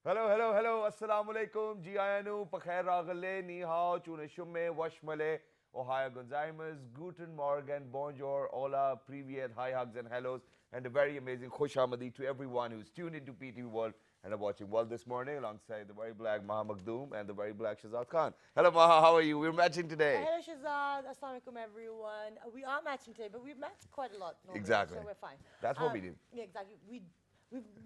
Hello, hello, hello. Assalamu alaikum. Ji ayanu. Pakhair ragale. Ni hao. Chune shumme. Washmale. Ohio gozaimasu. Guten Morgen. Bonjour. Hola. Privyet. Hi hugs and hellos. And a very amazing Khush Amadi to everyone who's tuned into PT World and are watching World this morning alongside the very black Maha Makhdoom and the very black Shazad Khan. Hello, Maha. How are you? We're matching today. Hello Shazad, Assalamu alaikum everyone. We are matching today, but we've matched quite a lot normally, Exactly. so we're fine. That's what we do. Yeah, exactly. We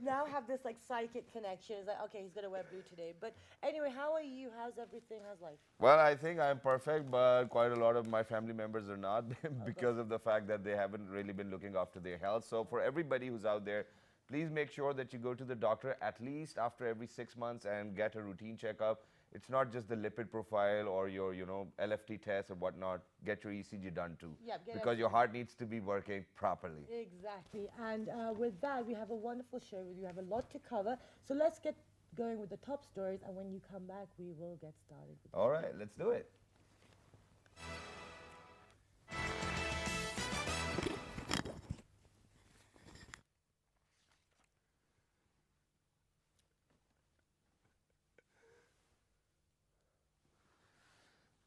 now have this like psychic connection. It's like, okay, he's gonna wear blue today. But anyway, how are you? How's everything? How's life? Well, I think I'm perfect, but quite a lot of my family members are not because of the fact that they haven't really been looking after their health. So for everybody who's out there, please make sure that you go to the doctor at least after every 6 months and get a routine checkup. It's not just the lipid profile or your, LFT test or whatnot. Get your ECG done too. Yeah, because your heart needs to be working properly. Exactly. And with that, we have a wonderful show. We have a lot to cover. So let's get going with the top stories. And when you come back, we will get started. All right, let's do it.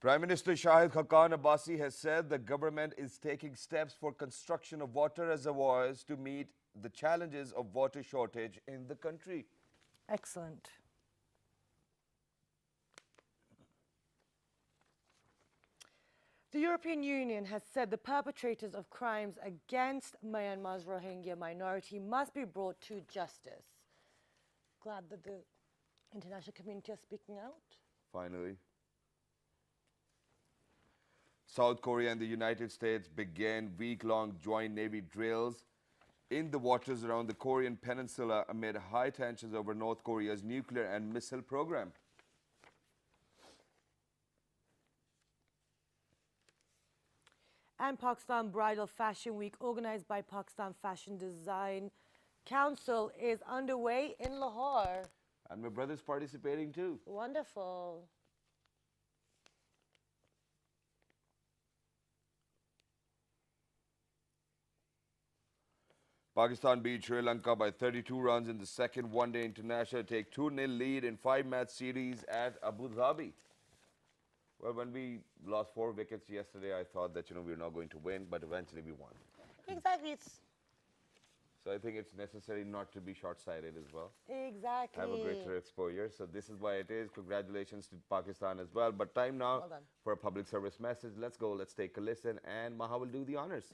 Prime Minister Shahid Khaqan Abbasi has said the government is taking steps for construction of water reservoirs to meet the challenges of water shortage in the country. Excellent. The European Union has said the perpetrators of crimes against Myanmar's Rohingya minority must be brought to justice. Glad that the international community are speaking out. Finally. South Korea and the United States began week-long joint Navy drills in the waters around the Korean Peninsula amid high tensions over North Korea's nuclear and missile program. And Pakistan Bridal Fashion Week, organized by Pakistan Fashion Design Council, is underway in Lahore. And my brother's participating too. Wonderful. Pakistan beat Sri Lanka by 32 runs in the second one-day international, take 2-0 lead in 5-match series at Abu Dhabi. Well, when we lost 4 wickets yesterday, I thought that, we were not going to win, but eventually we won. Exactly. So I think it's necessary not to be short-sighted as well. Exactly. Have a greater exposure. So this is why it is. Congratulations to Pakistan as well. But time now for a public service message. Let's go. Let's take a listen. And Maha will do the honors.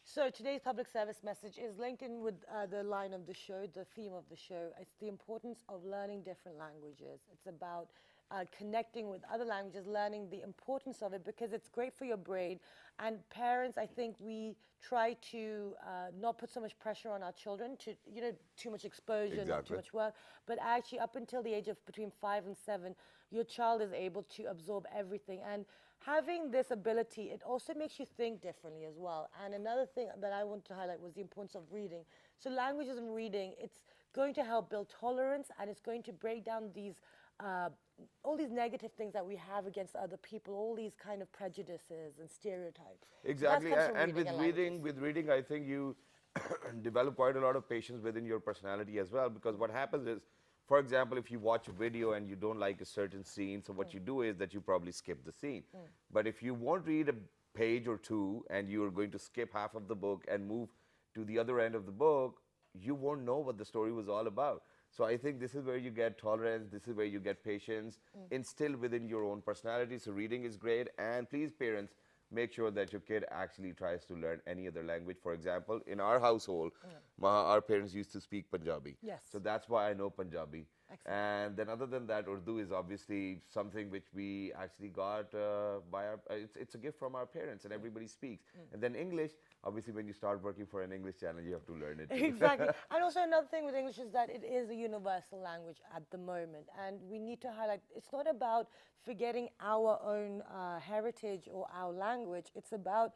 So today's public service message is linked in with the line of the show, the theme of the show. It's the importance of learning different languages. It's about connecting with other languages, learning the importance of it because it's great for your brain. And parents, I think we try to not put so much pressure on our children to, too much exposure, not too much work. But actually up until the age of between 5 and 7, your child is able to absorb everything. And having this ability, it also makes you think differently as well. And another thing that I want to highlight was the importance of reading. So languages and reading, it's going to help build tolerance and it's going to break down these all these negative things that we have against other people, all these kind of prejudices and stereotypes. Exactly, and with reading, I think you develop quite a lot of patience within your personality as well, because what happens is, for example, if you watch a video and you don't like a certain scene, so what you do is that you probably skip the scene. But if you won't read a page or two and you're going to skip half of the book and move to the other end of the book, you won't know what the story was all about. So I think this is where you get tolerance, this is where you get patience, instilled within your own personality. So reading is great, and please parents, make sure that your kid actually tries to learn any other language. For example, in our household, our parents used to speak Punjabi. Yes. So that's why I know Punjabi. Excellent. And then other than that, Urdu is obviously something which we actually got by our, it's a gift from our parents and everybody speaks. And then English, obviously when you start working for an English channel, you have to learn it too. Exactly. And also another thing with English is that it is a universal language at the moment. And we need to highlight, it's not about forgetting our own heritage or our language. It's about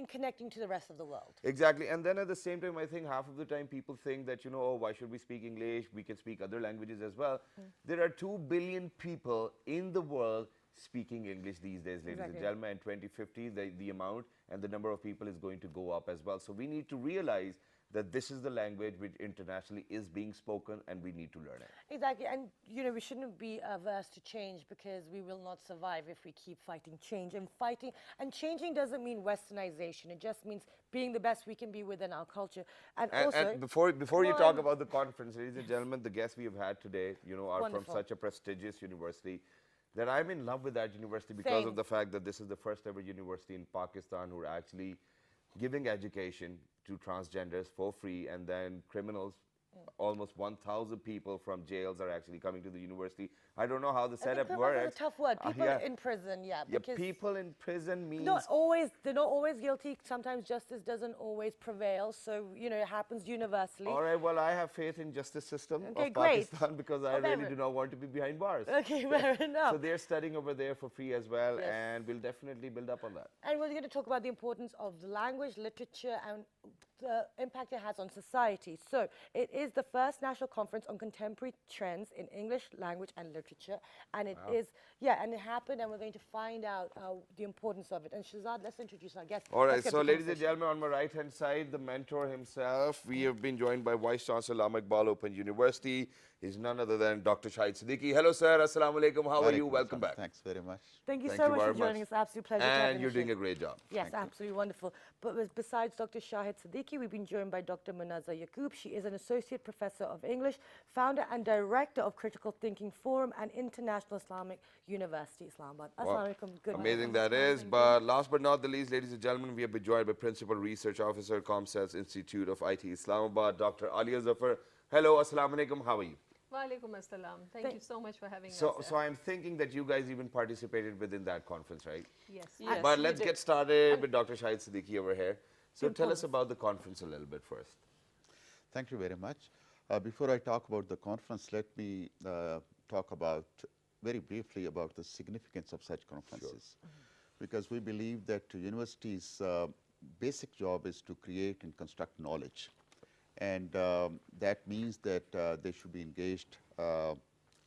connecting to the rest of the world. Exactly. And then at the same time, I think half of the time people think that, oh, why should we speak English? We can speak other languages as well. There are 2 billion people in the world speaking English these days, ladies and Exactly. gentlemen. And 2050, the amount and the number of people is going to go up as well. So we need to realize that this is the language which internationally is being spoken, and we need to learn it. Exactly, and we shouldn't be averse to change because we will not survive if we keep fighting change. And changing doesn't mean westernization. It just means being the best we can be within our culture. And also, And before you come talk on. about the conference, ladies and gentlemen, the guests we have had today, are Wonderful. from such a prestigious university that I'm in love with that university because Same. of the fact that this is the first ever university in Pakistan who are actually giving education to transgenders for free, and then criminals. Almost 1,000 people from jails are actually coming to the university. I don't know how the I think setup criminals is works. a tough word. People Yeah. in prison, Yeah, because people in prison means they're not always guilty. Sometimes justice doesn't always prevail. So, it happens universally. all right. Well, I have faith in justice system Okay, of great. Pakistan because I Okay, really but- do not want to be behind bars. Okay, fair enough. So they're studying over there for free as well, Yes. and we'll definitely build up on that. And we're going to talk about the importance of the language, literature, and the impact it has on society. So it is the first national conference on contemporary trends in English language and literature. And it and it happened, and we're going to find out the importance of it. And Shazad, let's introduce our guest. All right, Let's get so the ladies and conversation. gentlemen, on my right-hand side, the mentor himself, we have been joined by Vice Chancellor Lama Iqbal Open University. He's none other than Dr. Shahid Siddiqui. Hello, sir. Assalamu alaikum. How are you? Walaikum Welcome assalam. back. Thanks very much. Thank you Thank so you much for very joining much. us. Absolute pleasure. to have And you you're here. doing a great job. Yes, absolutely wonderful. But besides Dr. Shahid Siddiqui, we've been joined by Dr. Munazza Yaqub. She is an Associate Professor of English, founder and Director of Critical Thinking Forum and International Islamic University, Islamabad. Wow. Assalamu alaikum. Good Amazing morning. that is. But last but not the least, ladies and gentlemen, we have been joined by Principal Research Officer, ComScience Institute of IT Islamabad, Dr. Alia Zafar. Hello, assalamu alaikum. How are you? Walaikum assalam. Thank you so much for having us. So I'm thinking that you guys even participated within that conference, right? Yes. But we let's did. get started with Dr. Shahid Siddiqui over here. So tell us about the conference a little bit first. Thank you very much. Before I talk about the conference, let me talk about very briefly about the significance of such conferences. Because we believe that universities' basic job is to create and construct knowledge. And that means that they should be engaged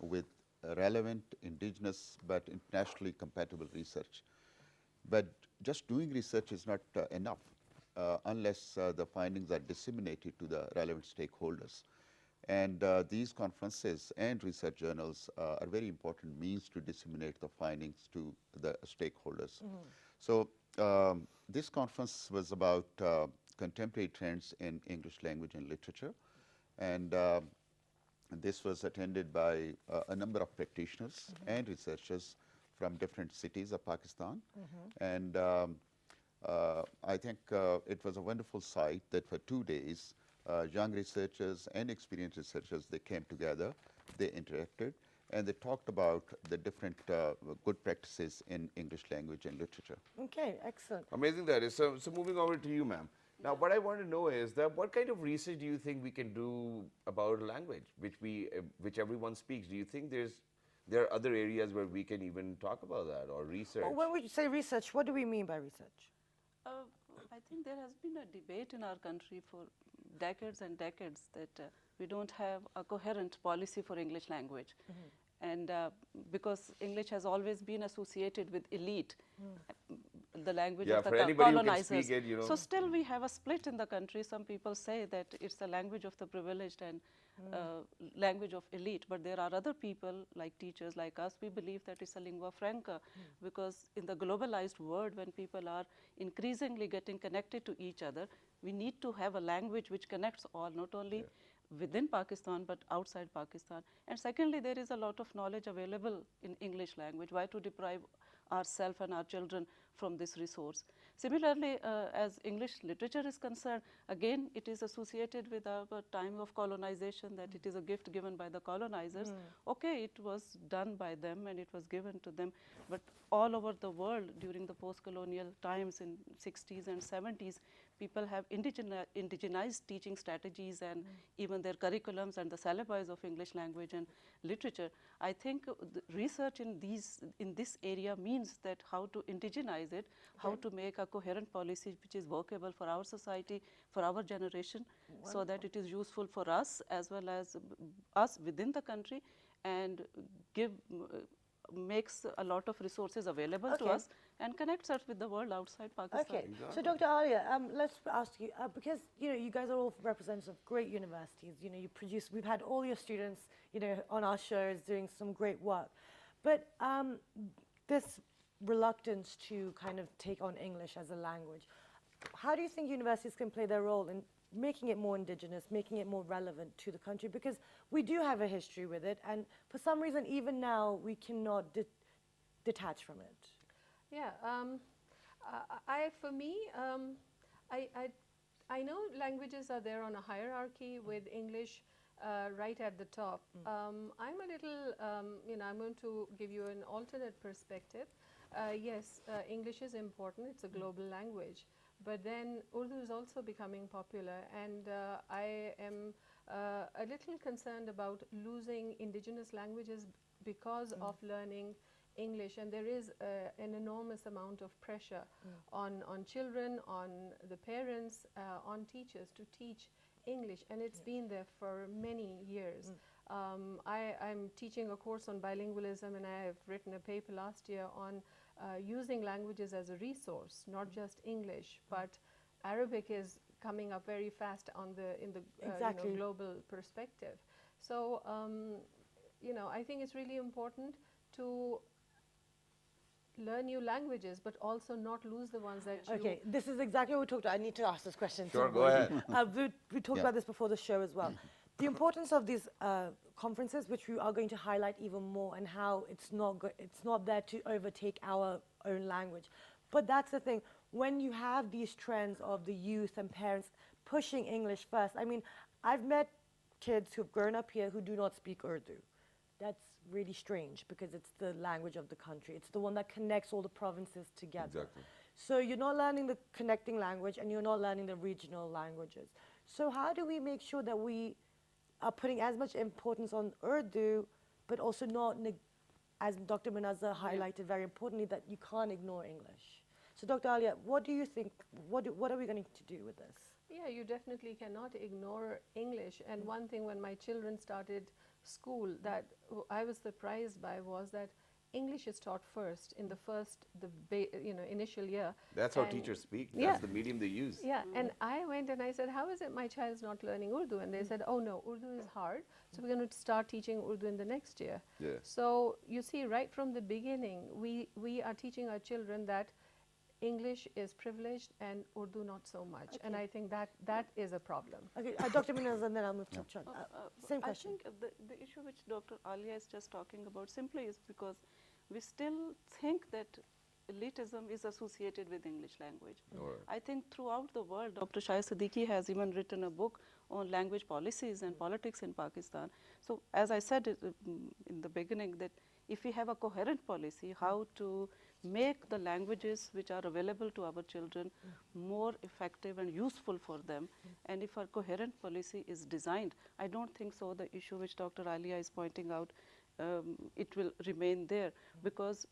with relevant, indigenous, but internationally compatible research. But just doing research is not enough unless the findings are disseminated to the relevant stakeholders. And these conferences and research journals are very important means to disseminate the findings to the stakeholders. So this conference was about contemporary trends in English language and literature. And this was attended by a number of practitioners and researchers from different cities of Pakistan. And I think it was a wonderful sight that for 2 days, young researchers and experienced researchers, they came together, they interacted, and they talked about the different good practices in English language and literature. Okay, excellent. Amazing that is. So moving over to you, ma'am. Now, what I want to know is that what kind of research do you think we can do about a language which everyone speaks? Do you think there are other areas where we can even talk about that or research? Well, when we say research, what do we mean by research? I think there has been a debate in our country for decades and decades that we don't have a coherent policy for English language. And because English has always been associated with elite, the language Yeah, of the for anybody who can colonizers. speak it, So still we have a split in the country. Some people say that it's the language of the privileged and language of elite, but there are other people like teachers like us, we believe that it's a lingua franca because in the globalized world when people are increasingly getting connected to each other, we need to have a language which connects all, not only within Pakistan but outside Pakistan. And secondly, there is a lot of knowledge available in English language. Why to deprive ourselves and our children from this resource? Similarly, as English literature is concerned, again, it is associated with our time of colonization, that it is a gift given by the colonizers. Okay, it was done by them and it was given to them, but all over the world during the post-colonial times in 60s and 70s, people have indigenized teaching strategies and even their curriculums and the syllabi of English language and literature. I think the research in this area means that how to indigenize it, how to make a coherent policy which is workable for our society, for our generation, so that it is useful for us as well as us within the country and give makes a lot of resources available to Okay. us and connects us with the world outside Pakistan. Okay, so Dr. Alia, let's ask you, because, you guys are all representatives of great universities, you produce, we've had all your students, on our shows doing some great work, but this reluctance to kind of take on English as a language, how do you think universities can play their role in making it more indigenous, making it more relevant to the country? Because we do have a history with it, and for some reason, even now, we cannot detach from it. Yeah, for me, I know languages are there on a hierarchy with English right at the top. I'm a little, I'm going to give you an alternate perspective. Yes, English is important, it's a global language, but then Urdu is also becoming popular, and I am a little concerned about losing indigenous languages because of learning English, and there is an enormous amount of pressure on children, on the parents, on teachers to teach English, and it's been there for many years. I'm teaching a course on bilingualism, and I have written a paper last year on using languages as a resource, not just English, but Arabic is coming up very fast in the Exactly. global perspective. So I think it's really important to learn new languages, but also not lose the ones that you. Okay, this is exactly what we talked about. I need to ask this question. Sure, to go ahead. we talked Yeah. about this before the show as well. The importance of these conferences, which we are going to highlight even more, and how it's not there to overtake our own language. But that's the thing. When you have these trends of the youth and parents pushing English first, I mean, I've met kids who've grown up here who do not speak Urdu. That's really strange because it's the language of the country. It's the one that connects all the provinces together. Exactly. So you're not learning the connecting language, and you're not learning the regional languages. So how do we make sure that we are putting as much importance on Urdu, but also not, as Dr. Munazza highlighted very importantly, that you can't ignore English? So Dr. Alia, what do you think, what are we going to do with this? Yeah, you definitely cannot ignore English. And one thing, when my children started school, that I was surprised by was that English is taught first in the initial year. That's how And teachers speak. Yeah. That's the medium they use. Yeah, and I went and I said, how is it my child's not learning Urdu? And they said, oh no, Urdu is hard, so we're going to start teaching Urdu in the next year. Yeah. So you see, right from the beginning, we are teaching our children that English is privileged and Urdu not so much. And I think that is a problem. Okay, Dr. Munazza, and then I'll move to Chand. Same question. I think the issue which Dr. Alia is just talking about simply is because we still think that elitism is associated with English language. I think throughout the world, Dr. Shahid Siddiqui has even written a book on language policies and politics in Pakistan. So as I said in the beginning, that if we have a coherent policy, how to make the languages which are available to our children more effective and useful for them, and if our coherent policy is designed, I don't think so the issue which Dr. Alia is pointing out, it will remain there, because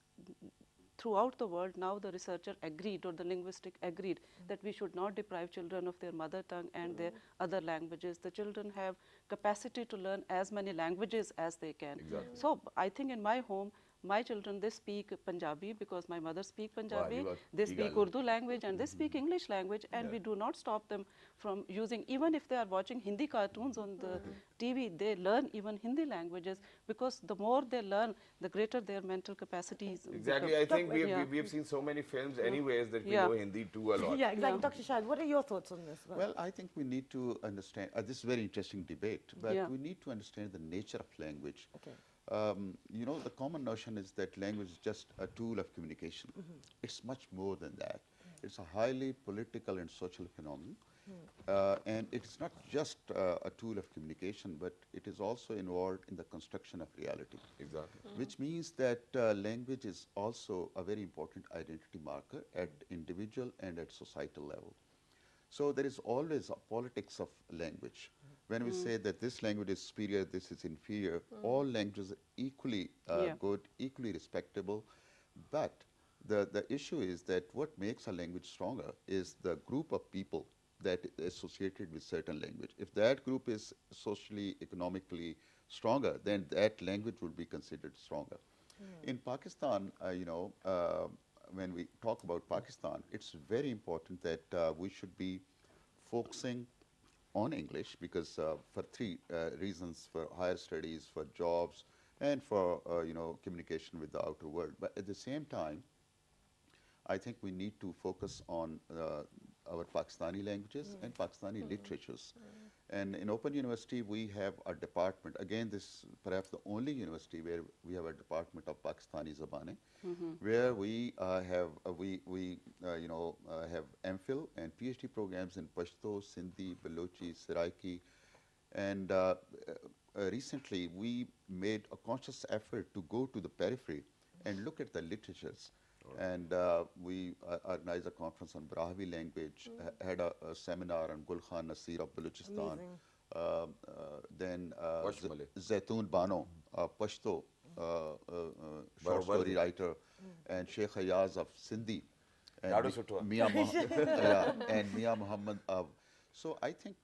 throughout the world now the researcher agreed, or the linguistic agreed, that we should not deprive children of their mother tongue and their other languages. The children have capacity to learn as many languages as they can. Exactly. So I think in my home, my children, they speak Punjabi because my mother speaks Punjabi, they speak Urdu language and they speak English language, and we do not stop them from using, even if they are watching Hindi cartoons on the TV, they learn even Hindi languages, because the more they learn, the greater their mental capacities Exactly. become. I think we have seen so many films anyways that we know Hindi too a lot. Yeah, exactly. Yeah. Dr. Shahid, what are your thoughts on this? Well, I think we need to understand, this is a very interesting debate, but we need to understand the nature of language. Okay. The common notion is that language is just a tool of communication. It's much more than that. It's a highly political and social phenomenon. And it's not just a tool of communication, but it is also involved in the construction of reality. Exactly. Which means that language is also a very important identity marker at individual and at societal level. So there is always a politics of language. When we say that this language is superior, this is inferior, all languages are equally good, equally respectable. But the issue is that what makes a language stronger is the group of people that is associated with certain language. If that group is socially, economically stronger, then that language will be considered stronger. In Pakistan, when we talk about Pakistan, it's very important that we should be focusing on English because for three reasons: for higher studies, for jobs, and for communication with the outer world. But at the same time, I think we need to focus on our Pakistani languages and Pakistani literatures. And in Open University, we have a department. Again, this is perhaps the only university where we have a department of Pakistani Zabane, where we have MPhil and PhD programs in Pashto, Sindhi, Balochi, Saraiki, and recently we made a conscious effort to go to the periphery and look at the literatures. And we organized a conference on Brahmi language, had a seminar on Gul Khan Nasir of Balochistan. Then Zaitoon Bano, Pashto, short story writer, and Sheikh Ayaz of Sindhi, and Mia Muhammad. So I think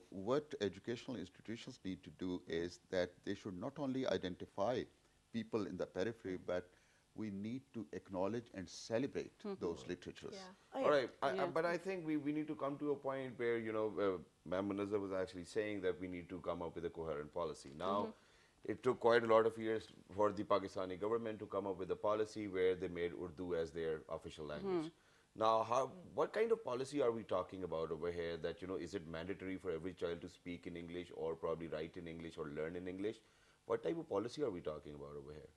what educational institutions need to do is that they should not only identify people in the periphery, but we need to acknowledge and celebrate those literatures. All right, but I think we need to come to a point where, Ma'am Munazza was actually saying that we need to come up with a coherent policy. Now, it took quite a lot of years for the Pakistani government to come up with a policy where they made Urdu as their official language. Now, what kind of policy are we talking about over here that, is it mandatory for every child to speak in English or probably write in English or learn in English? What type of policy are we talking about over here?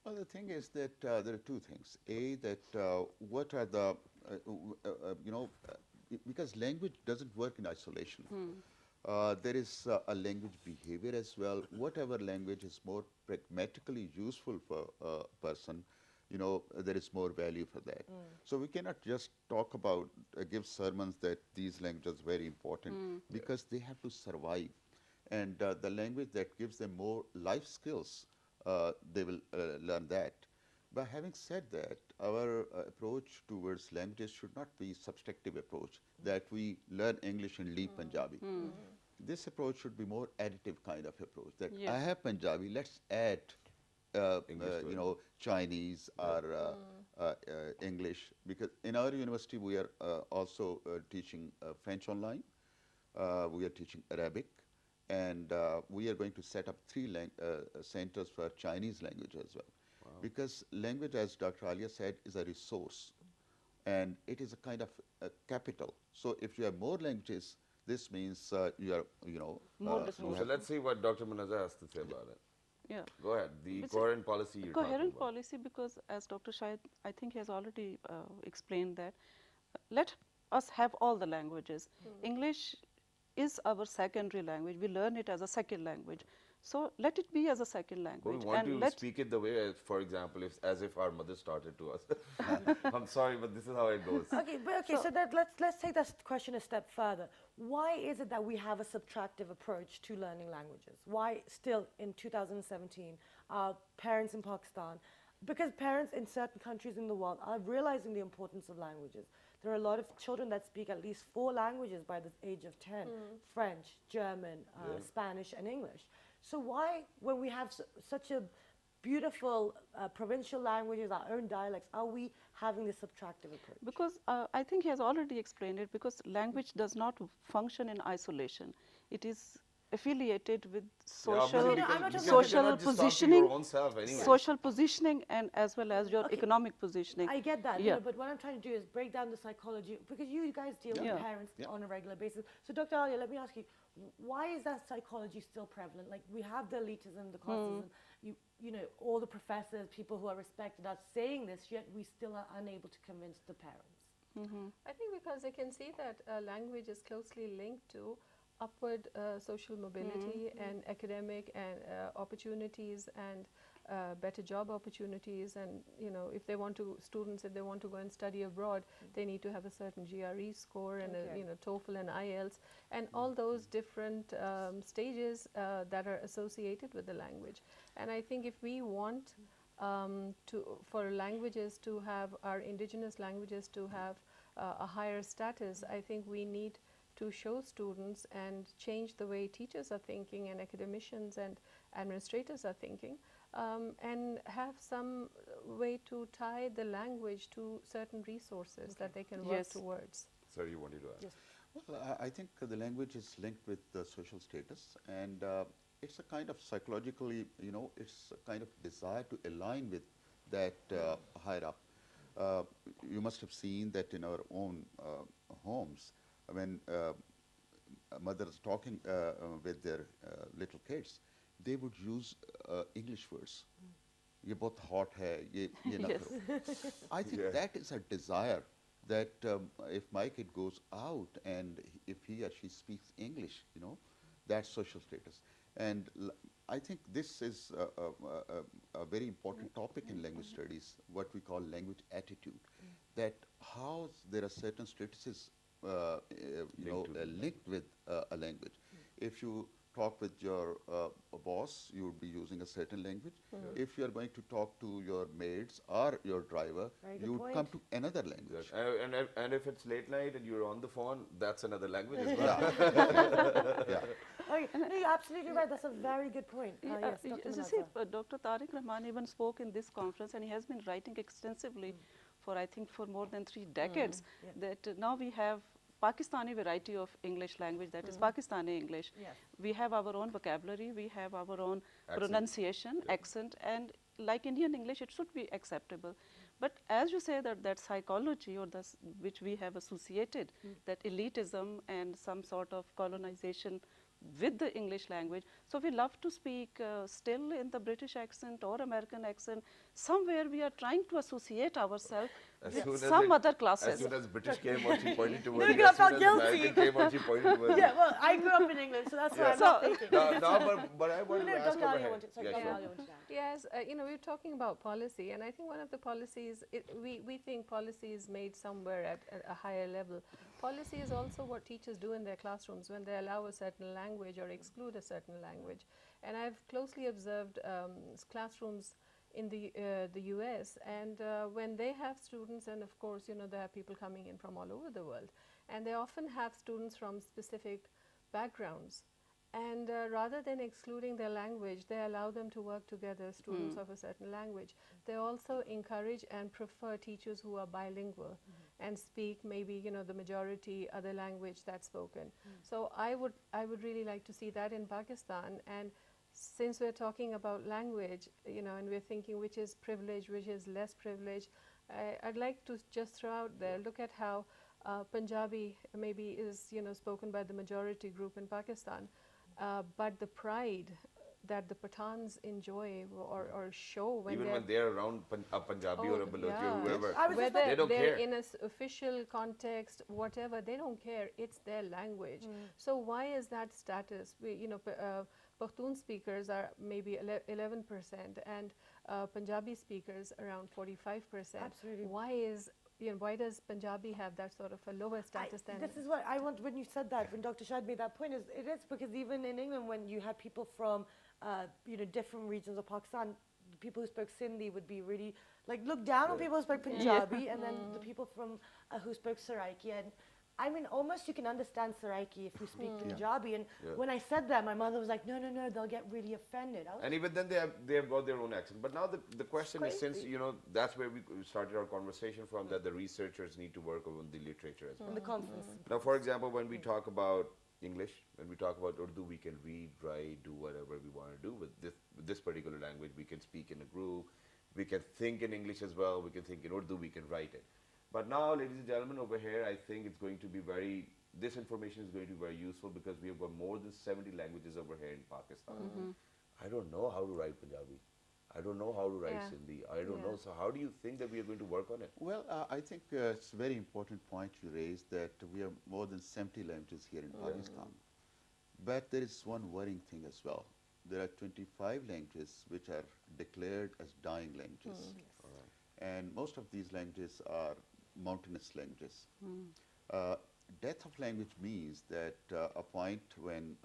Well, the thing is that there are two things. A, that what are the, because language doesn't work in isolation. There is a language behavior as well. Whatever language is more pragmatically useful for a person, there is more value for that. So we cannot just talk about, give sermons that these languages are very important because they have to survive. And the language that gives them more life skills, they will learn that. But having said that, our approach towards languages should not be subtractive approach, that we learn English and leave Punjabi. This approach should be more additive kind of approach, that I have Punjabi, let's add Chinese or English, because in our university we are also teaching French online, we are teaching Arabic, and we are going to set up 3 centers for Chinese language as well. Because language, as Dr. Alia said, is a resource, and it is a kind of a capital. So if you have more languages, this means you are, More so let's see what Dr. Munazza has to say about it. Yeah. Go ahead. The coherent policy you're talking Coherent about. policy, because as Dr. Shahid, I think he has already explained that, let us have all the languages. English is our secondary language. We learn it as a second language. So let it be as a second But language. we want to speak it the way, for example, as if our mother started to us. I'm sorry, but this is how it goes. Okay, so that let's take that question a step further. Why is it that we have a subtractive approach to learning languages? Why still in 2017, parents in Pakistan, because parents in certain countries in the world are realizing the importance of languages. There are a lot of children that speak at least 4 languages by the age of 10, French, German, Spanish, and English. So why, when we have such a beautiful provincial languages, our own dialects, are we having this subtractive approach? Because I think he has already explained it, because language does not function in isolation. It is affiliated with social positioning, social positioning, and as well as your economic positioning. I get that, but what I'm trying to do is break down the psychology, because you guys deal with parents on a regular basis. So Dr. Alia, let me ask you, why is that psychology still prevalent? Like, we have the elitism, the classism, all the professors, people who are respected are saying this, yet we still are unable to convince the parents. I think because they can see that language is closely linked to upward social mobility and academic and opportunities and better job opportunities, and if they want to go and study abroad, they need to have a certain GRE score and TOEFL and IELTS and all those different stages that are associated with the language. And I think if we want for languages to have, our indigenous languages to have a higher status, I think we need to show students and change the way teachers are thinking and academicians and administrators are thinking, and have some way to tie the language to certain resources that they can work Yes. towards. Sir, you wanted to ask? Yes. Well, I think the language is linked with the social status, and it's a kind of psychologically, it's a kind of desire to align with that higher up. You must have seen that in our own homes, when mothers talking with their little kids, they would use English words. ये बहुत hot है, ये ना Yes. करो. I think Yeah. that is a desire that if my kid goes out and if he or she speaks English, that's social status. And I think this is a very important topic in language studies, what we call language attitude, that how there are certain statuses linked with a language. If you talk with your boss, you would be using a certain language. If you are going to talk to your maids or your driver, Very good you would come point. to another language. And if it's late night and you're on the phone, that's another language as well. Yeah. Okay. No, you're absolutely right. That's a very good point. Yes, Dr. As you see, Manasa. Dr. Tariq Rahman even spoke in this conference, and he has been writing extensively for, I think, for more than 3 decades, that now we have Pakistani variety of English language, that is Pakistani English. Yes. We have our own vocabulary, we have our own Accent. pronunciation, accent, and like Indian English, it should be acceptable. But as you say that psychology, or which we have associated, that elitism and some sort of colonization with the English language. So we love to speak still in the British accent or American accent. Somewhere we are trying to associate ourselves As with soon as some it- other As classes. soon as British came on, she pointed towards No, you. because As I soon as felt American guilty. came on, she pointed towards Yeah, you. well, I grew up in England, so that's why I'm So- not thinking. But I want No, to ask Dr. over Alia here. wanted, sorry, Yeah, Dr. sure. Alia wanted to add. Yes, we're talking about policy, and I think one of the policies, we think policy is made somewhere at a higher level. Policy is also what teachers do in their classrooms when they allow a certain language or exclude a certain language. And I've closely observed classrooms in the US, and when they have students, and of course, there are people coming in from all over the world, and they often have students from specific backgrounds. And rather than excluding their language, they allow them to work together, students of a certain language. They also encourage and prefer teachers who are bilingual and speak maybe, the majority other language that's spoken. So I would really like to see that in Pakistan. And since we're talking about language, and we're thinking which is privilege, which is less privilege, I'd like to just throw out there, look at how Punjabi maybe is, spoken by the majority group in Pakistan. But the pride that the Pathans enjoy or show when Even they're when they're around a Punjabi or a Balochi or whoever. I was just whether They don't they're care. in an official context, whatever, they don't care. It's their language. So why is that status? Pakhtun speakers are maybe 11%, and Punjabi speakers around 45%. Absolutely. Why does Punjabi have that sort of a lower status than? This is what I want, when you said that, when Dr. Shad made that point, it is because even in England, when you had people from, different regions of Pakistan, people who spoke Sindhi would be really, look down on people who spoke Punjabi, and then the people from, who spoke Saraiki. And I mean, almost you can understand Saraiki if you speak Punjabi. And when I said that, my mother was like, no, they'll get really offended. I was And even then they have got their own accent. But now the question is, since crazy. that's where we started our conversation from, that the researchers need to work on the literature as well. in the conference. Now, for example, when we talk about English, when we talk about Urdu, we can read, write, do whatever we want to do with this particular language. We can speak in a group. We can think in English as well. We can think in Urdu. We can write it. But now, ladies and gentlemen, over here, I think it's going to be this information is going to be very useful because we have got more than 70 languages over here in Pakistan. I don't know how to write Punjabi. I don't know how to write Yeah. Sindhi. I don't know. So how do you think that we are going to work on it? Well, I think it's a very important point you raised that we have more than 70 languages here in Pakistan. But there is one worrying thing as well. There are 25 languages which are declared as dying languages. And most of these languages are mountainous languages. Death of language means that a point when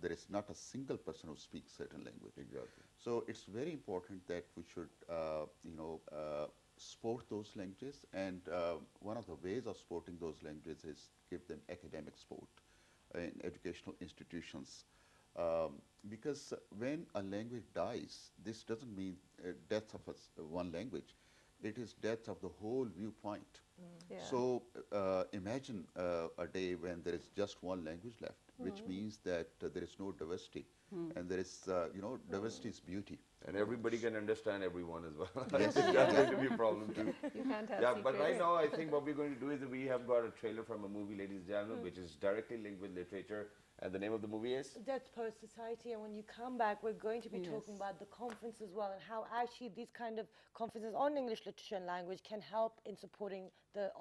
there is not a single person who speaks certain language. Exactly. So it's very important that we should support those languages, and one of the ways of supporting those languages is give them academic support in educational institutions. Because when a language dies, this doesn't mean death of one language. It is death of the whole viewpoint. Yeah. So imagine a day when there is just one language left, which means that there is no diversity, and there is, diversity is beauty. And everybody can understand everyone as well. I think that's going to be a problem too. You can't have Yeah, but secrets. right now I think what we're going to do is that we have got a trailer from a movie, ladies and gentlemen, which is directly linked with literature. And the name of the movie is? Death Post Society, and when you come back, we're going to be talking about the conference as well, and how actually these kind of conferences on English literature and language can help in supporting the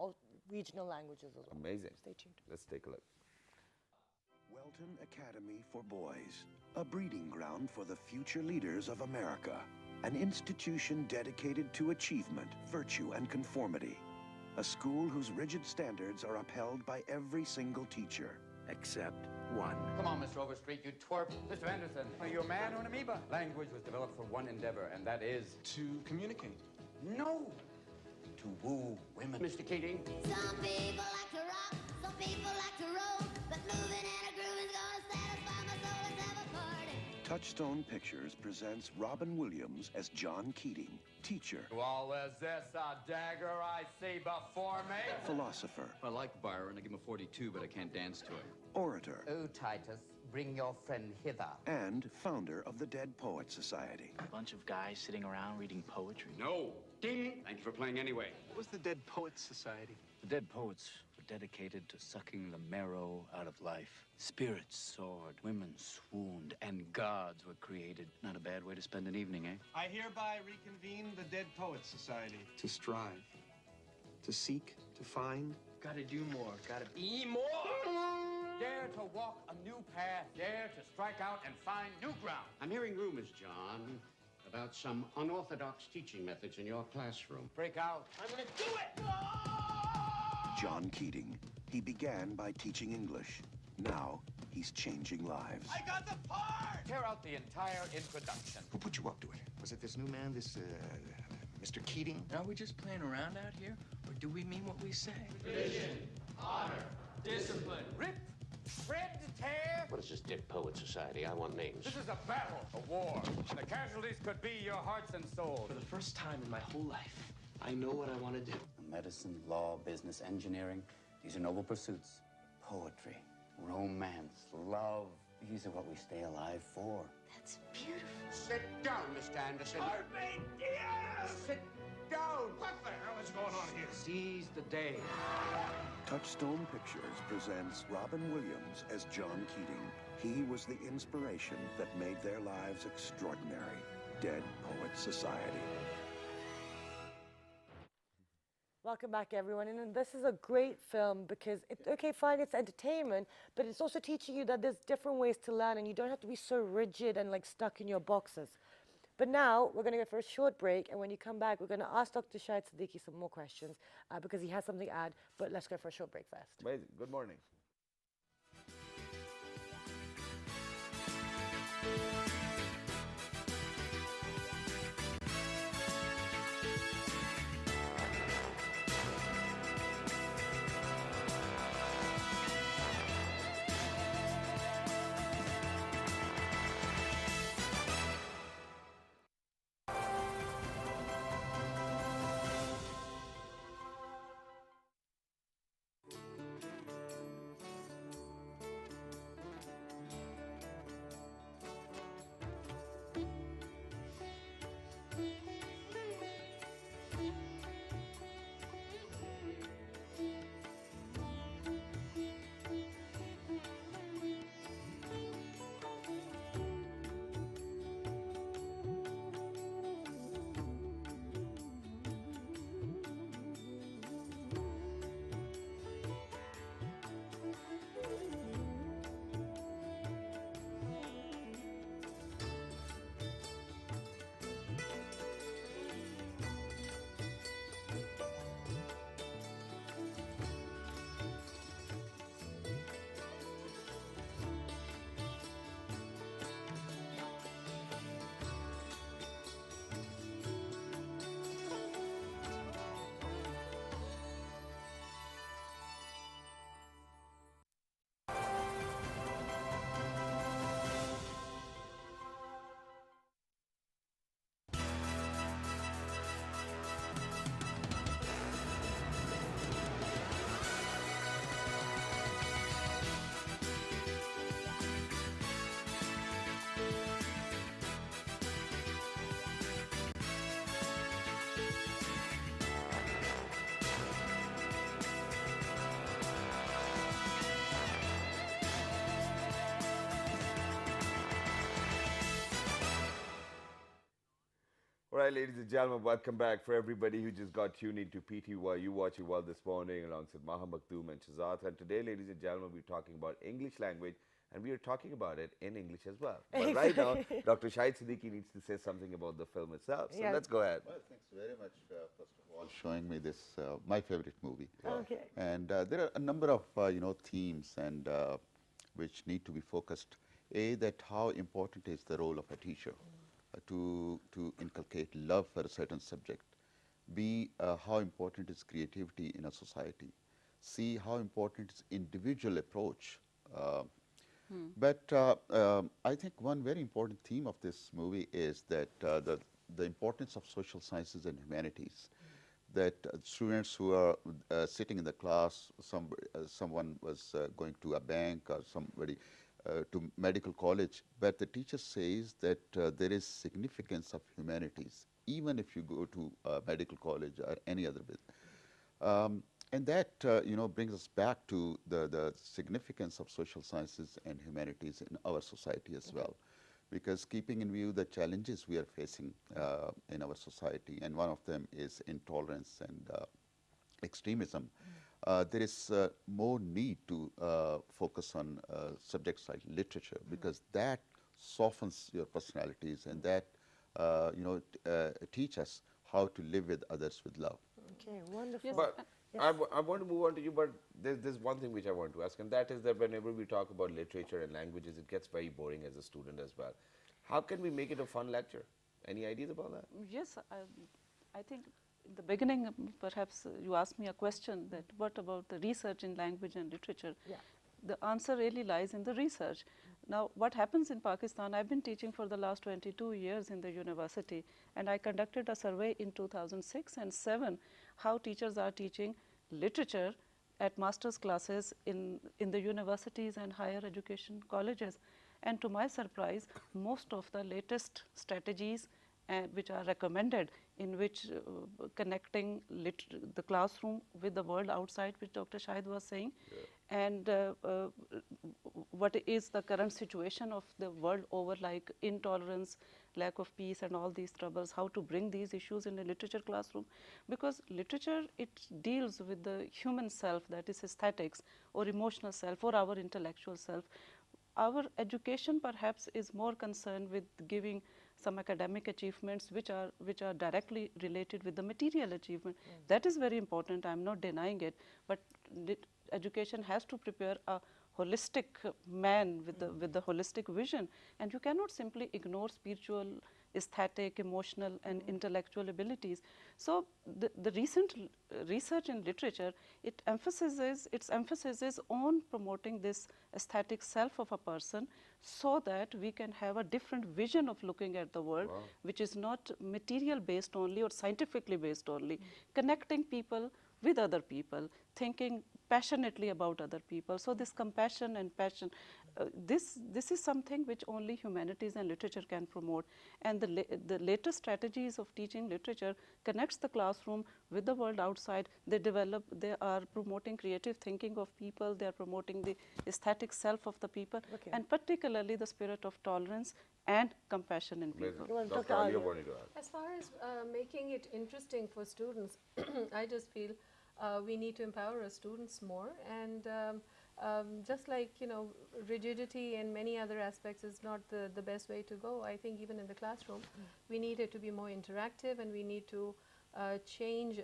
regional languages as well. Amazing. Stay tuned. Let's take a look. Welton Academy for Boys, a breeding ground for the future leaders of America, an institution dedicated to achievement, virtue, and conformity, a school whose rigid standards are upheld by every single teacher, except one. Come on, Mr. Overstreet, you twerp. Mr. Anderson, are you a man or an amoeba? Language was developed for one endeavor, and that is... To communicate. No! To woo women. Mr. Keating? Some people like to rock, some people like to roll, but moving in a groove is gonna satisfy my soul. Let's have a party. Touchstone Pictures presents Robin Williams as John Keating, teacher, Well, is this a dagger I see before me? philosopher, I like Byron. I give him a 42, but I can't dance to him. orator, Oh, Titus, bring your friend hither. and founder of the Dead Poets Society. A bunch of guys sitting around reading poetry. No! Ding! Thank you for playing anyway. What was the Dead Poets Society? The dead poets were dedicated to sucking the marrow out of life. Spirits soared, women swooned, and gods were created. Not a bad way to spend an evening, eh? I hereby reconvene the Dead Poets Society. To strive, to seek, to find. Gotta do more, gotta Be more! Dare to walk a new path. Dare to strike out and find new ground. I'm hearing rumors, John, about some unorthodox teaching methods in your classroom. Break out. I'm gonna do it! John Keating. He began by teaching English. Now, he's changing lives. I got the part! Tear out the entire introduction. Who put you up to it? Was it this new man, this, Mr. Keating? Are we just playing around out here? Or do we mean what we say? Discipline. Rip, shred, tear. What is this Dead Poet Society? I want names. This is a battle, a war. The casualties could be your hearts and souls. For the first time in my whole life, I know what I want to do. medicine, law, business, engineering, these are noble pursuits. Poetry, romance, love, these are what we stay alive for. That's beautiful. Sit down, Mr. Anderson. Sit down. What the hell is going on here? Seize the day. Touchstone Pictures presents Robin Williams as John Keating. He was the inspiration that made their lives extraordinary. Dead Poets Society. Welcome back, everyone. And this is a great film because, okay, fine, it's entertainment, but it's also teaching you that there's different ways to learn and you don't have to be so rigid and like stuck in your boxes. But now we're going to go for a short break, and when you come back, we're going to ask Dr. Shahid Siddiqui some more questions because he has something to add. But let's go for a short break first. Amazing. Good morning. All right, ladies and gentlemen, welcome back. For everybody who just got tuned into PTY, you watching well this morning alongside Maha Maktoum and Shazad. And today, ladies and gentlemen, we're talking about English language, and we are talking about it in English as well. But right now, Dr. Shahid Siddiqui needs to say something about the film itself. So let's go ahead. Well, thanks very much, first of all, showing me this, my favorite movie. Okay. And there are a number of, themes and which need to be focused. A, that how important is the role of a teacher to inculcate love for a certain subject. B, how important is creativity in a society. C, how important is individual approach. But I think one very important theme of this movie is that the importance of social sciences and humanities. That students who are sitting in the class, someone was going to a bank or somebody to medical college, but the teacher says that there is significance of humanities, even if you go to medical college or any other bit. And that brings us back to the significance of social sciences and humanities in our society as well, because keeping in view the challenges we are facing in our society, and one of them is intolerance and extremism, there is more need to focus on subjects like literature, because that softens your personalities and that teach us how to live with others with love. Okay, wonderful. But I want to move on to you, but there's one thing which I want to ask, and that is that whenever we talk about literature and languages, it gets very boring as a student as well. How can we make it a fun lecture? Any ideas about that? Yes, I think in the beginning, perhaps you asked me a question that what about the research in language and literature? Yeah. The answer really lies in the research. Now, what happens in Pakistan, I've been teaching for the last 22 years in the university, and I conducted a survey in 2006 and 7, how teachers are teaching literature at master's classes in the universities and higher education colleges. And to my surprise, most of the latest strategies which are recommended, in which connecting the classroom with the world outside, which Dr. Shahid was saying, and what is the current situation of the world over, like intolerance, lack of peace and all these troubles, how to bring these issues in a literature classroom. Because literature, it deals with the human self, that is aesthetics or emotional self or our intellectual self. Our education perhaps is more concerned with giving some academic achievements which are directly related with the material achievement. That is very important, I am not denying it, but education has to prepare a holistic man with the holistic vision, and you cannot simply ignore spiritual, aesthetic, emotional and intellectual abilities. So the recent research in literature, its emphasis is on promoting this aesthetic self of a person, so that we can have a different vision of looking at the world, which is not material based only or scientifically based only, connecting people with other people, thinking passionately about other people. So this compassion and passion, this is something which only humanities and literature can promote. And the latest strategies of teaching literature connects the classroom with the world outside. They are promoting creative thinking of people, they are promoting the aesthetic self of the people, and particularly the spirit of tolerance and compassion in people. Dr. Alia wanted to add. As far as making it interesting for students, I just feel we need to empower our students more, and just like rigidity and many other aspects is not the best way to go. I think even in the classroom, we need it to be more interactive, and we need to change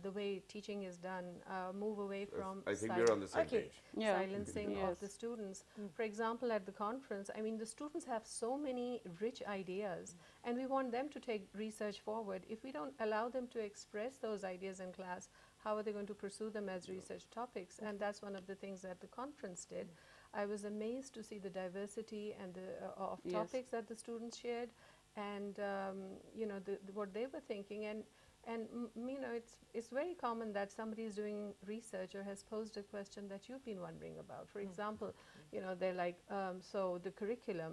the way teaching is done, move away from I think we're on the same page. silencing of the students. For example, at the conference, I mean, the students have so many rich ideas, and we want them to take research forward. If we don't allow them to express those ideas in class, how are they going to pursue them as research topics? And that's one of the things that the conference did. I was amazed to see the diversity and of topics that the students shared, and what they were thinking. And it's very common that somebody is doing research or has posed a question that you've been wondering about. For example, they're like, so the curriculum,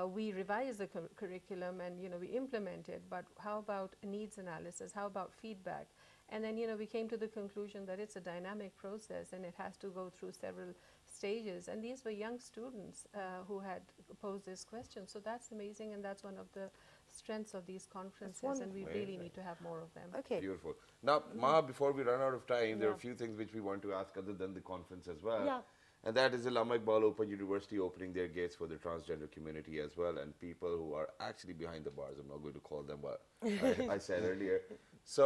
we revise the curriculum and we implement it, but how about needs analysis? How about feedback? And then we came to the conclusion that it's a dynamic process and it has to go through several stages. And these were young students who had posed this question. So that's amazing, and that's one of the strengths of these conferences, and we really need to have more of them. Okay. Beautiful. Now, Ma, before we run out of time, there are a few things which we want to ask other than the conference as well. Yeah. And that is Allama Iqbal Open University opening their gates for the transgender community as well, and people who are actually behind the bars. I'm not going to call them what I said earlier. So,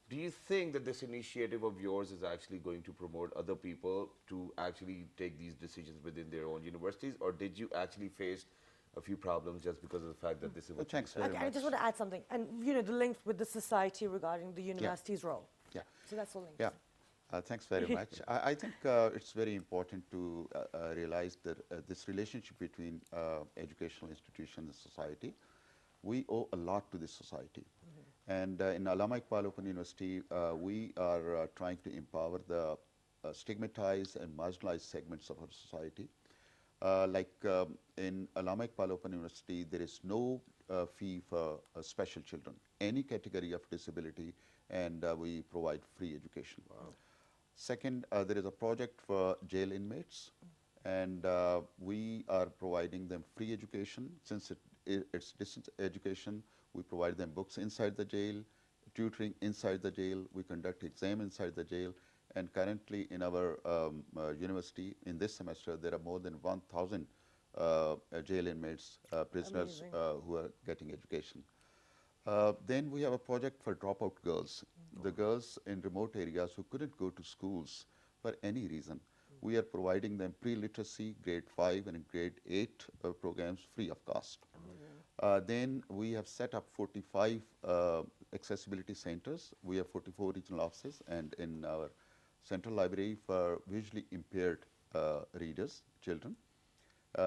do you think that this initiative of yours is actually going to promote other people to actually take these decisions within their own universities, or did you actually face a few problems just because of the fact that this is what Thanks you very Okay, I just want to add something, and the link with the society regarding the university's role. Yeah. So that's all linked. Yeah. Thanks very much. I think it's very important to realize that this relationship between educational institution and society, we owe a lot to this society. And in Allama Iqbal Open University, we are trying to empower the stigmatized and marginalized segments of our society. In Allama Iqbal Open University, there is no fee for special children, any category of disability, and we provide free education. Wow. Second, there is a project for jail inmates, and we are providing them free education. Since it's distance education, we provide them books inside the jail, tutoring inside the jail, we conduct exam inside the jail, and currently in our university, in this semester, there are more than 1,000 jail inmates, prisoners who are getting education. Then we have a project for dropout girls, the girls in remote areas who couldn't go to schools for any reason. We are providing them pre-literacy, grade 5 and grade 8 programs free of cost. Then we have set up 45 accessibility centers. We have 44 regional offices, and in our central library for visually impaired readers, children.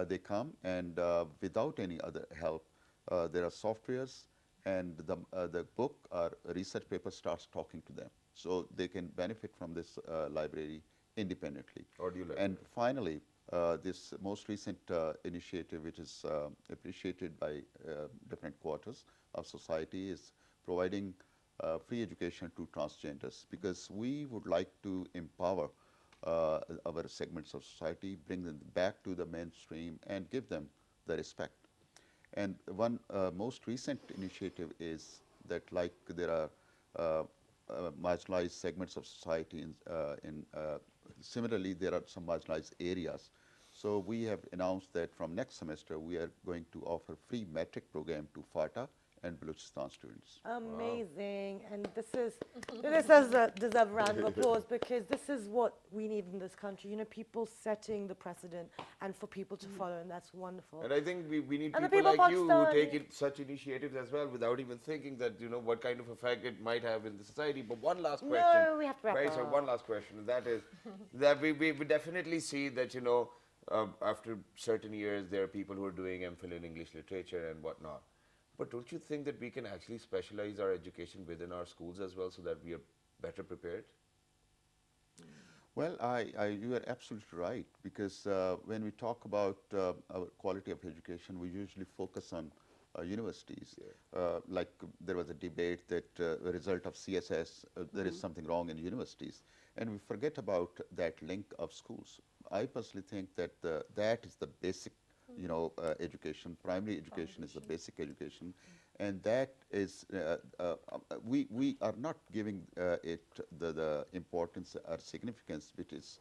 They come and without any other help, there are softwares, and the book or research paper starts talking to them. So they can benefit from this library independently. And finally, this most recent initiative, which is appreciated by different quarters of society, is providing free education to transgenders, because we would like to empower our segments of society, bring them back to the mainstream, and give them the respect. And one most recent initiative is that, like, there are marginalized segments of society similarly, there are some marginalized areas. So we have announced that from next semester, we are going to offer free metric program to FATA and Balochistan students. Amazing. And this deserves a round of applause, because this is what we need in this country. People setting the precedent and for people to follow, and that's wonderful. And I think we need and people like you who take such initiatives as well without even thinking that, what kind of effect it might have in the society. But one last question. No, we have to wrap up. So one last question, and that is that we definitely see that, after certain years, there are people who are doing MPhil in English literature and whatnot. But don't you think that we can actually specialize our education within our schools as well, so that we are better prepared? Well, you are absolutely right, because when we talk about our quality of education, we usually focus on universities. Like there was a debate that the result of CSS, there is something wrong in universities. And we forget about that link of schools. I personally think that that is the basic education. Primary education is the basic education, and that is we are not giving it the importance or significance which is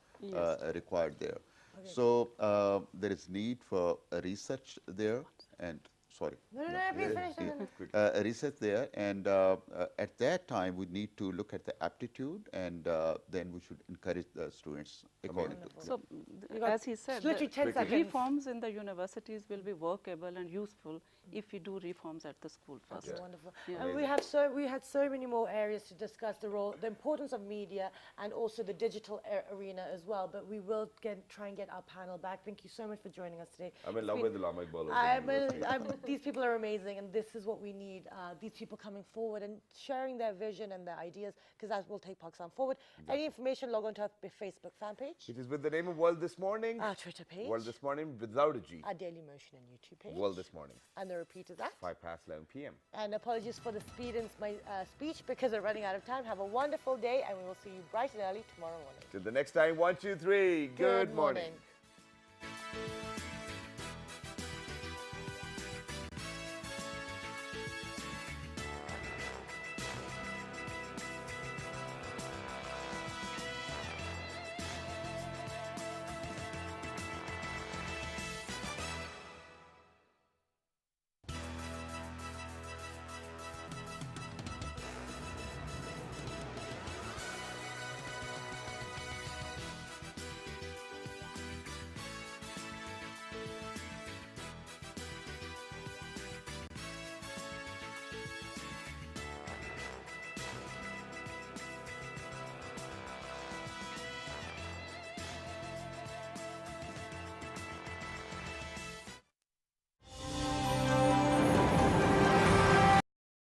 required there. Okay. So there is need for research there, and sorry. No, please finish. Research there, and at that time we need to look at the aptitude, and then we should encourage the students according to. So, as he said, the reforms in the universities will be workable and useful if we do reforms at the school first. That's wonderful. Yeah. And we had so many more areas to discuss the importance of media, and also the digital arena as well. But we will try and get our panel back. Thank you so much for joining us today. I'm in love with the Allama Iqbal. These people are amazing, and this is what we need, these people coming forward and sharing their vision and their ideas, because that will take Pakistan forward. Exactly. Any information, log on to our Facebook fan page. It is with the name of World This Morning. Our Twitter page. World This Morning without a G. Our Daily Motion and YouTube page. World This Morning. And the repeat is at 11 p.m. And apologies for the speed in my speech, because we're running out of time. Have a wonderful day, and we will see you bright and early tomorrow morning. Till the next time, 1, 2, 3. Good morning.